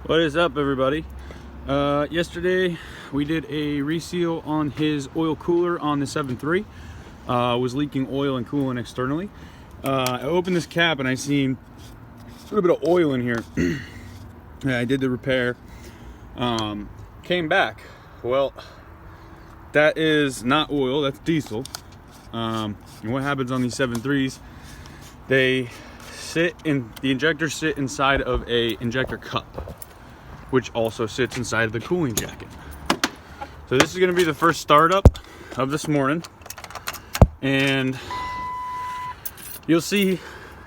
What is up, everybody? Yesterday we did a reseal on his oil cooler on the 7.3. Was leaking oil and coolant externally. I opened this cap and I seen a little bit of oil in here. Yeah, I did the repair. Came back. Well, that is not oil, that's diesel. And what happens on these 7.3s, they sit in, the injectors sit inside of a injector cup, which also sits inside of the cooling jacket. So this is going to be the first startup of this morning, and you'll see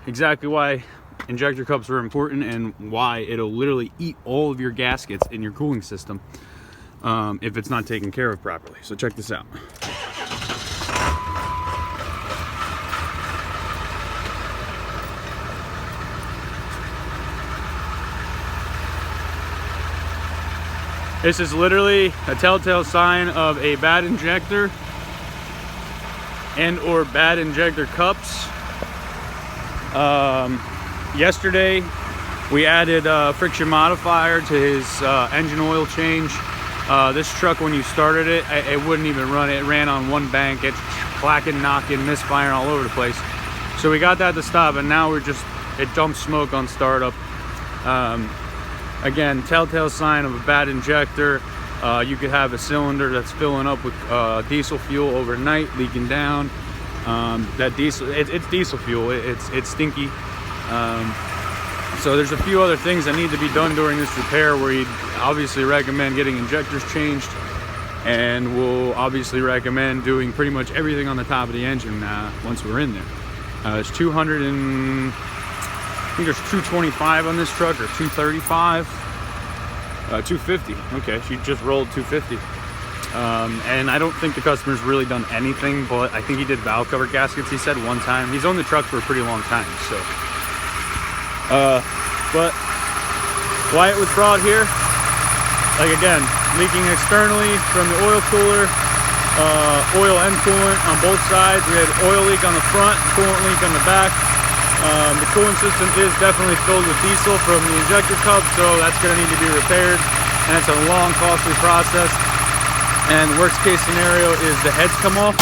exactly why injector cups are important and why it'll literally eat all of your gaskets in your cooling system if it's not taken care of properly. So check this out. This is literally a telltale sign of a bad injector and or bad injector cups. Yesterday we added a friction modifier to his engine oil change. This truck, when you started it, it wouldn't even run. It ran on one bank. It's clacking, knocking, misfiring all over the place. So we got that to stop, and now it dumps smoke on startup. Again, telltale sign of a bad injector. You could have a cylinder that's filling up with diesel fuel overnight, leaking down. That diesel, it's diesel fuel. It's stinky. So there's a few other things that need to be done during this repair. We'd obviously recommend getting injectors changed, and we'll obviously recommend doing pretty much everything on the top of the engine once we're in there. It's 200 and I think there's 225 on this truck, or 235, 250. Okay, she just rolled 250. And I don't think the customer's really done anything, but I think he did valve cover gaskets, he said, one time. He's owned the truck for a pretty long time, so. But why it was brought here, like again, leaking externally from the oil cooler, oil and coolant on both sides. We had oil leak on the front, coolant leak on the back. The coolant system is definitely filled with diesel from the injector cup, so that's going to need to be repaired, and it's a long, costly process. And worst case scenario is the heads come off.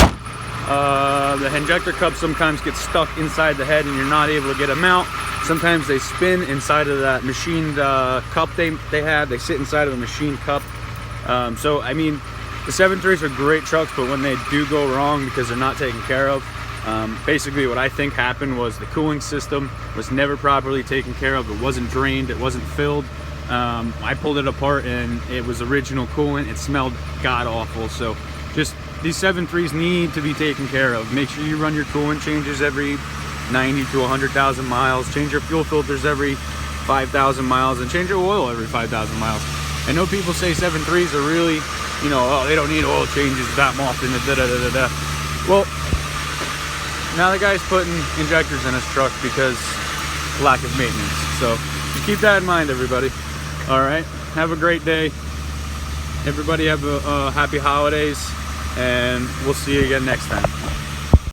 The injector cup sometimes gets stuck inside the head and you're not able to get them out. Sometimes they spin inside of that machined cup they have. They sit inside of a machined cup. So I mean, the 7.3s are great trucks, but when they do go wrong because they're not taken care of, basically what I think happened was the cooling system was never properly taken care of. It wasn't drained, it wasn't filled. I pulled it apart and it was original coolant. It smelled god awful. So just these 7.3s need to be taken care of. Make sure you run your coolant changes every 90 to 100,000 miles. Change your fuel filters every 5,000 miles, and change your oil every 5,000 miles. I know people say 7.3s are really, you know, oh, they don't need oil changes that often. Well, now the guy's putting injectors in his truck because lack of maintenance. So just keep that in mind, everybody. All right, have a great day. Everybody have a happy holidays, and we'll see you again next time.